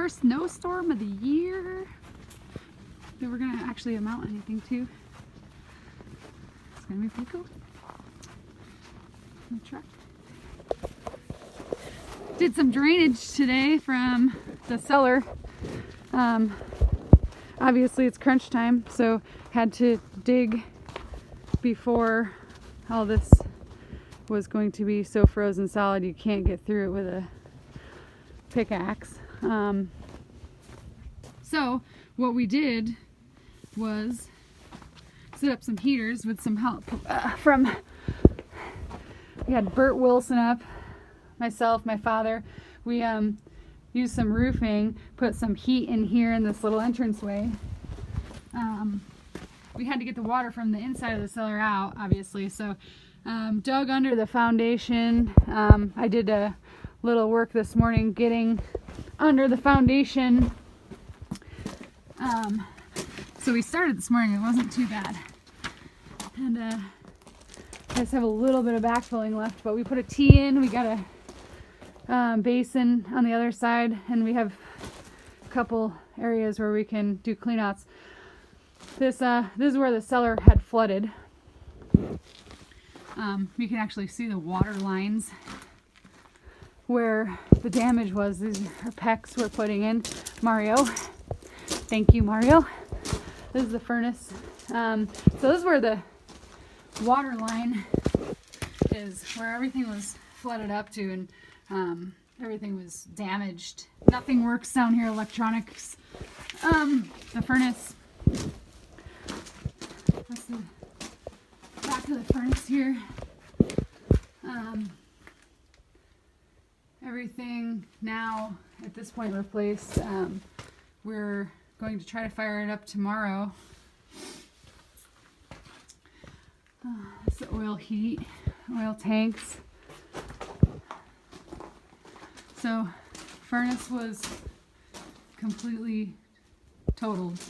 First snowstorm of the year that we're gonna actually amount anything to. It's gonna be pretty cool. The truck. Did some drainage today from the cellar. Obviously it's crunch time, so had to dig before all this was going to be so frozen solid you can't get through it with a pickaxe. So what we did was set up some heaters with some help we had Bert Wilson up, myself, my father. We used some roofing, put some heat in here in this little entranceway. We had to get the water from the inside of the cellar out, obviously, so dug under the foundation. I did a little work this morning getting under the foundation. So we started this morning, it wasn't too bad. And I just have a little bit of backfilling left, but we put a T in, we got a basin on the other side, and we have a couple areas where we can do cleanouts. This is where the cellar had flooded. You can actually see the water lines where the damage was. These are PEX we're putting in. Mario. Thank you, Mario. This is the furnace. So this is where the water line is, where everything was flooded up to, and everything was damaged. Nothing works down here, electronics. The furnace. That's the back of the furnace here. Everything now at this point replaced. We're going to try to fire it up tomorrow. It's the oil heat, oil tanks. So furnace was completely totaled.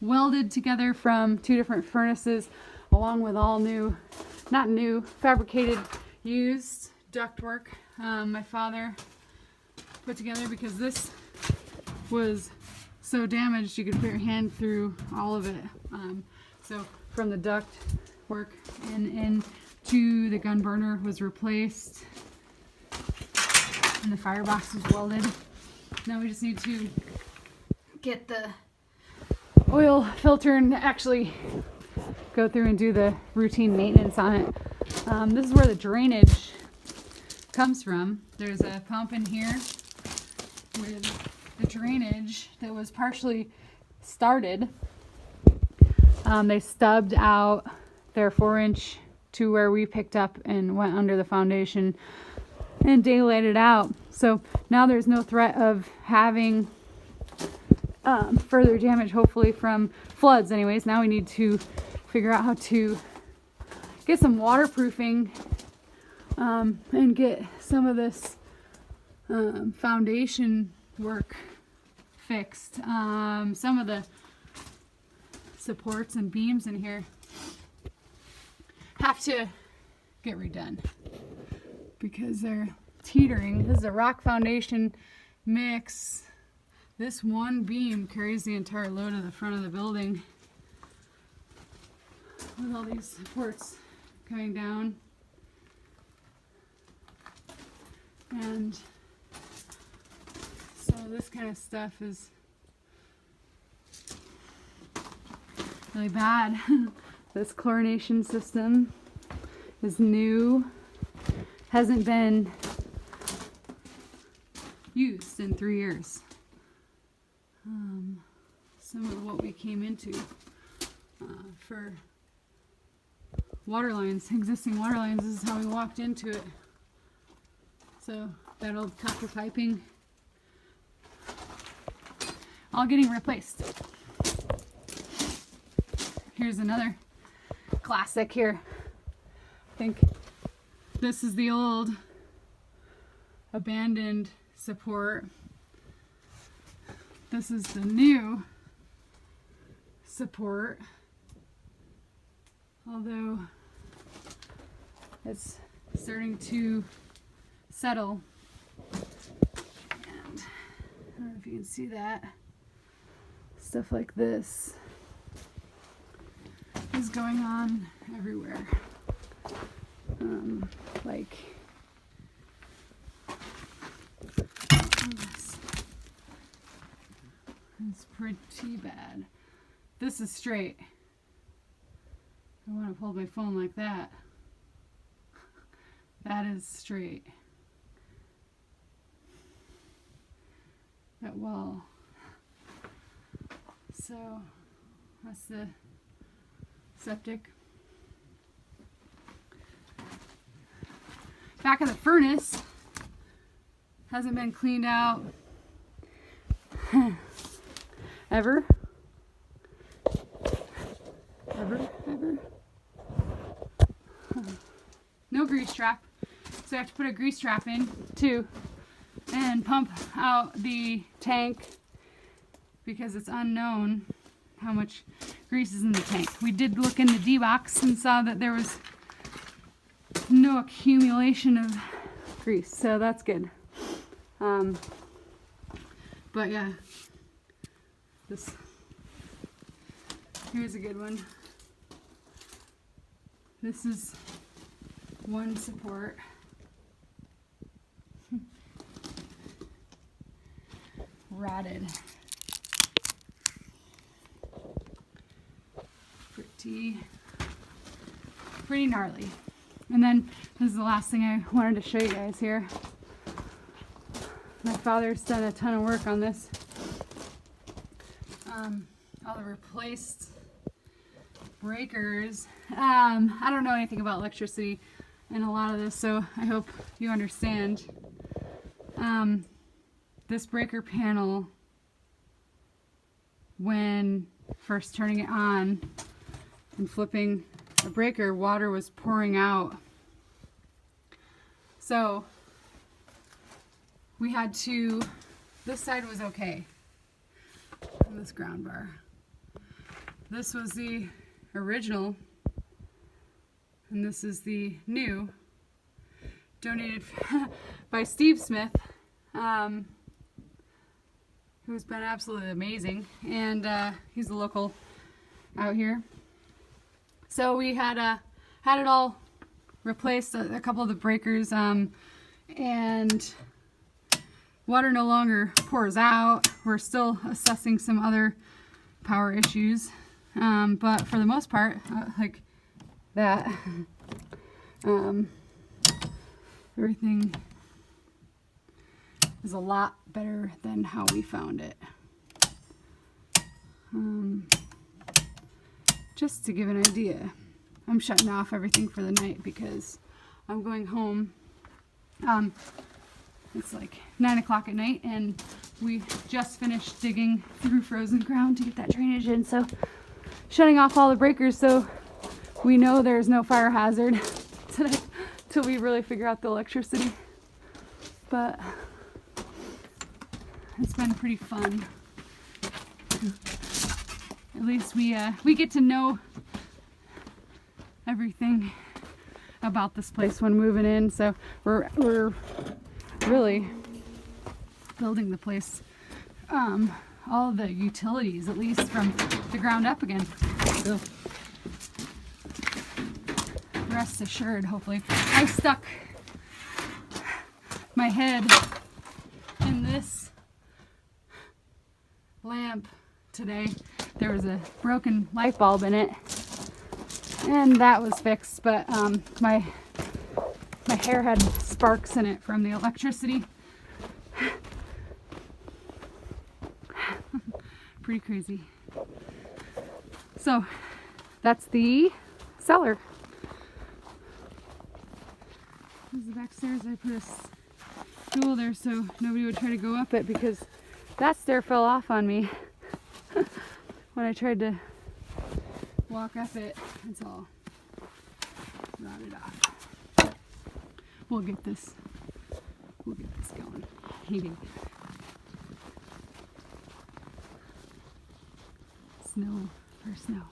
Welded together from two different furnaces, along with all new, not new, fabricated, used ductwork. My father put together because this was so damaged you could put your hand through all of it. So from the duct work and into the gun burner was replaced, and the firebox was welded. Now we just need to get the oil filter and actually go through and do the routine maintenance on it. This is where the drainage comes from. There's a pump in here with the drainage that was partially started. They stubbed out their 4-inch to where we picked up and went under the foundation and daylighted out. So now there's no threat of having further damage, hopefully from floods. Anyways, now we need to figure out how to get some waterproofing and get some of this foundation work fixed. Some of the supports and beams in here have to get redone because they're teetering. This is a rock foundation mix. This one beam carries the entire load of the front of the building with all these supports coming down. And so this kind of stuff is really bad. This chlorination system is new, hasn't been used in 3 years. Some of what we came into for water lines, existing water lines, this is how we walked into it. So that old copper piping, all getting replaced. Here's another classic here. I think this is the old abandoned support. This is the new support, although it's starting to settle. And I don't know if you can see that. Stuff like this is going on everywhere. Like this. It's pretty bad. This is straight. I want to hold my phone like that. That is straight. That wall. So that's the septic. Back of the furnace hasn't been cleaned out ever. No grease trap, so I have to put a grease trap in too and pump out the tank because it's unknown how much grease is in the tank. We did look in the D-box and saw that there was no accumulation of grease, so that's good. But yeah, here's a good one. This is one support. Rotted. Pretty gnarly. And then this is the last thing I wanted to show you guys here. My father's done a ton of work on this. All the replaced breakers. I don't know anything about electricity and a lot of this, so I hope you understand. This breaker panel, when first turning it on and flipping a breaker, water was pouring out. So we had to, this side was okay, this ground bar. This was the original, and this is the new, donated by Steve Smith, who's been absolutely amazing, and he's a local out here. So we had it all replaced, a couple of the breakers, and water no longer pours out. We're still assessing some other power issues, but for the most part, like that, everything is a lot better than how we found it. Just to give an idea, I'm shutting off everything for the night because I'm going home. It's like 9 o'clock at night, and we just finished digging through frozen ground to get that drainage in, so shutting off all the breakers so we know there's no fire hazard tonight till we really figure out the electricity. But it's been pretty fun. At least we get to know everything about this place when moving in. So we're really building the place, all the utilities, at least from the ground up again. So rest assured, hopefully. I stuck my head in this lamp today. There was a broken light bulb in it, and that was fixed, but my hair had sparks in it from the electricity. Pretty crazy. So that's the cellar. This is the back stairs. I put a stool there so nobody would try to go up it, because that stair fell off on me when I tried to walk up it. It's all rotted off. We'll get this going. Heating. Snow for snow.